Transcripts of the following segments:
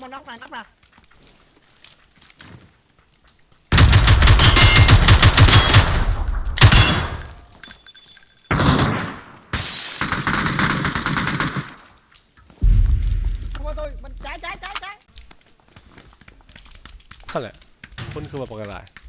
บนน็อกหน่อยน็อกหน่อยมันใจนั่นแหละคนคือมาปกติ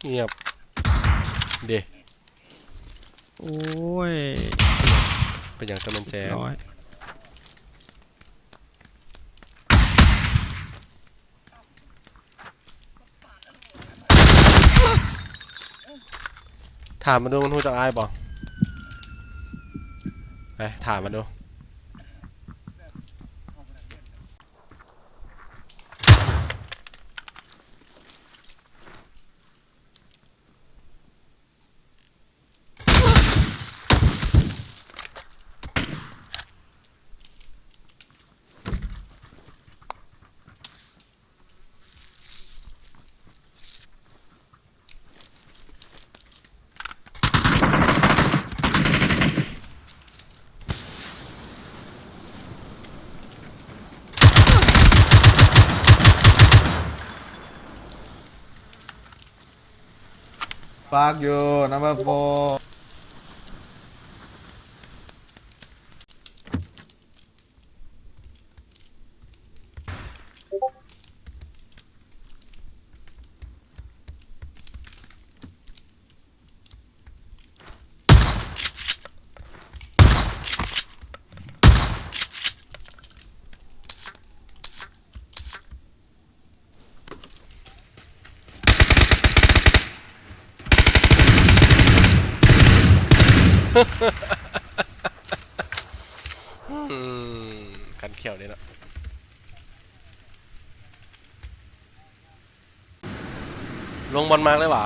เงียบเดโอ้ยเป็นอย่างสมันแจนร้อยถามมาดูมันหูจักอายบ่ไปถามมาดูFuck you, number 4. กันเขียวเลยเนาะลงบอลมากเลยหวะ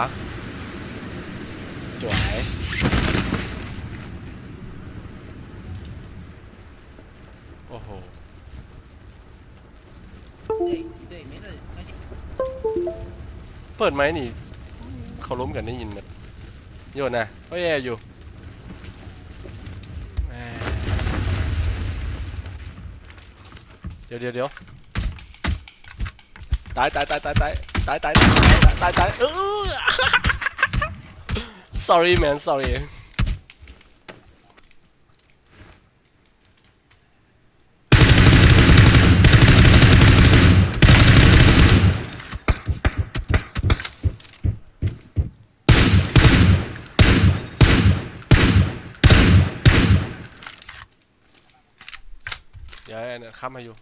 จวายโอ้โหเปิดไหมนี่เขาล้มกันได้ยินหมดโยนนะก็แย่อยู่เดี๋ยวตายsorry man sorry เดี๋ยวเนี่ยค้ำให้อยู่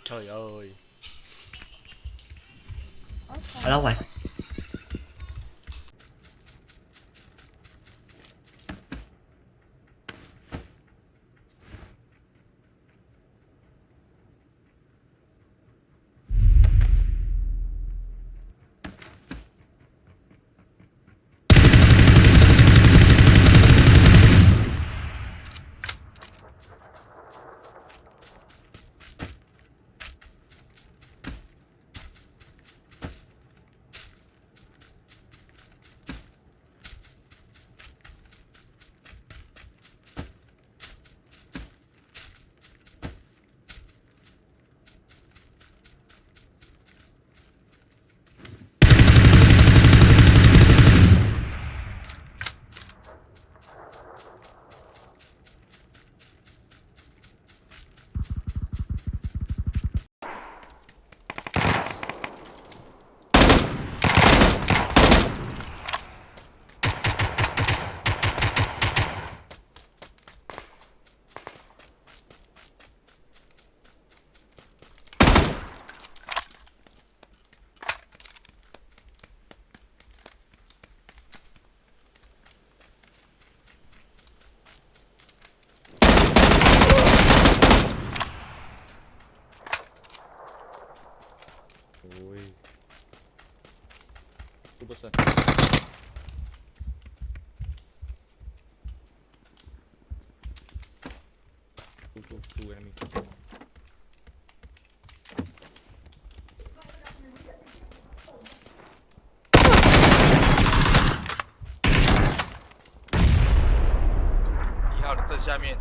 trời ơi เอาแล้วไว้ Two enemy.1号的正下面。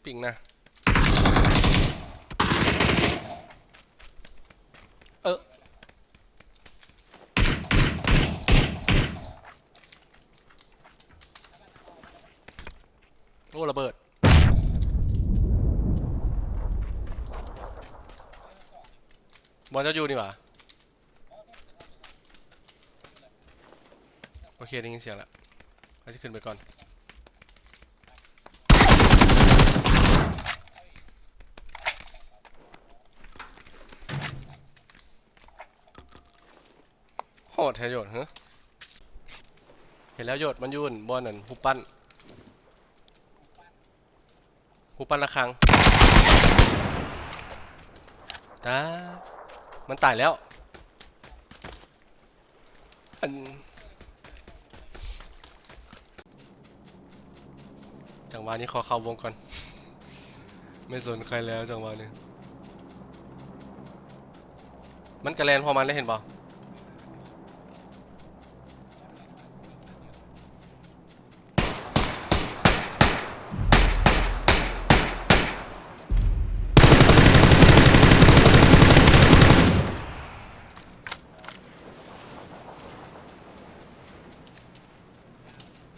ปิงนะโอ้ระเบิดบอลจะอยู่นี่หว่าโอเคได้ยินเสียงแล้วเราจะขึ้นไปก่อนโหดแท้โยดเฮ้เห็นแล้วโยดมันยุ่นบอลนั่นหูปั้นระฆังตามันตายแล้วอันจังหวะนี้ขอเข้าวงก่อนไม่สนใครแล้วจังหวะนี้มันกระแลนพอมันได้เห็นเปล่า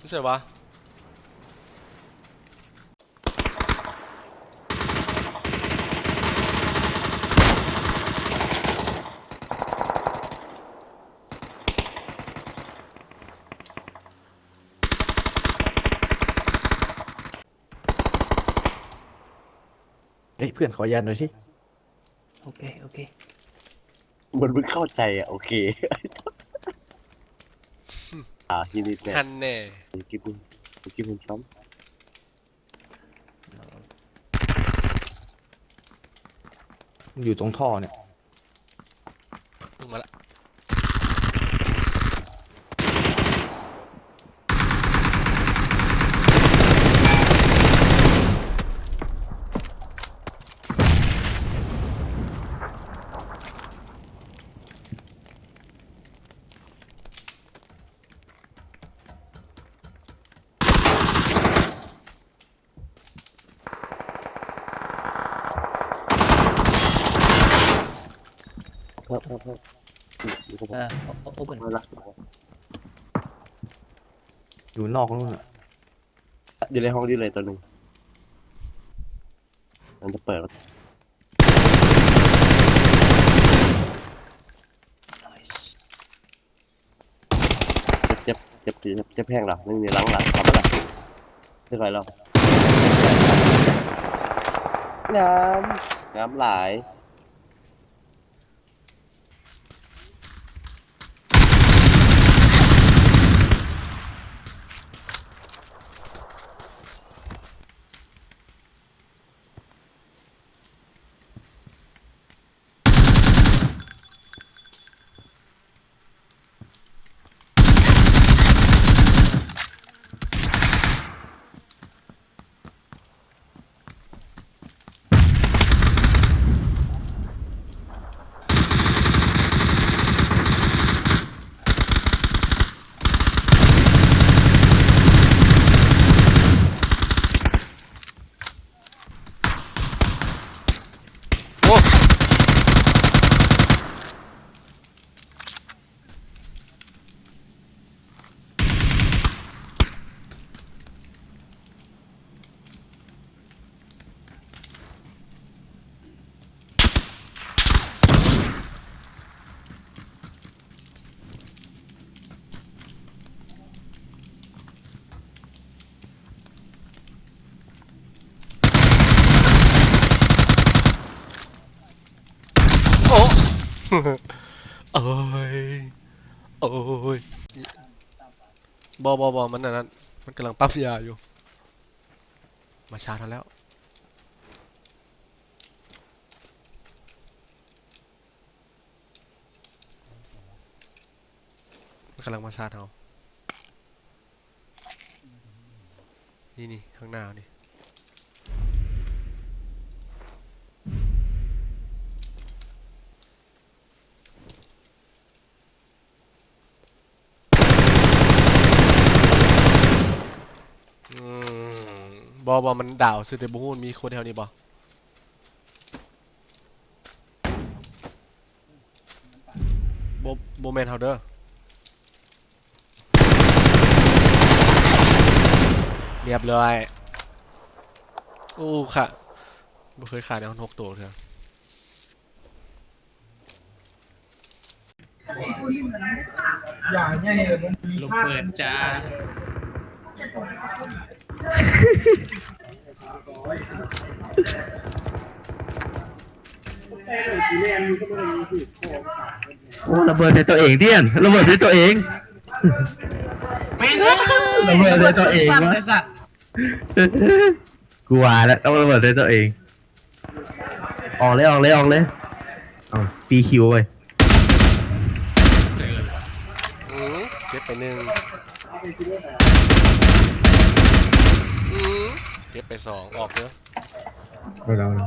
รู้สึกว่าเฮ้ยเพื่อนขอยันหน่อยสิ โอเคโอเค เหมือนมึงเข้าใจอ่ะโอเค ฮินิตเนี่ย ฮันแน่ เมื่อกี้มึงซ้ำอยู่ตรงท่อเนี่ย มึงมาละเพิ่มอยู่กับผม โอเปิล ไม่ละอยู่นอกนู่นอ่ะอยู่ในห้องนี้เลยตัวหนึ่งมันจะเปิดเจ็บแห้งหรอไม่มีหลังทำอะไรเท่าไรแล้วน้ำหลายโอ้โอ้เอ้ยโอ้ยบอมันนั่นมันกำลังปั๊มยาอยู่มาชาร์จทันแล้วมันกำลังมาชาร์จเอานี่ข้างหน้านี่ บอมันดาวซื้อแต่บูฮูนมีคนแถวนี้บอโบแมนเฮาเดอร์เรียบเลยอู้ค่ะบ่เคยขาดในห้อง6ตัวเถอะ ลมเปิดจ้า โอ้ระเบิดในตัวเองเตี้ยนระเบิดในตัวเอง แม่ง ระเบิดในตัวเอง สัตว์ วะ ไอ้สัตว์ กลัวแล้วต้องระเบิดในตัวเองออกเลยออกเลยออกเลยเอาฟรีคิวไป เก็บไป1เก็บไป2ออกเด้อ ไม่แล้วนะ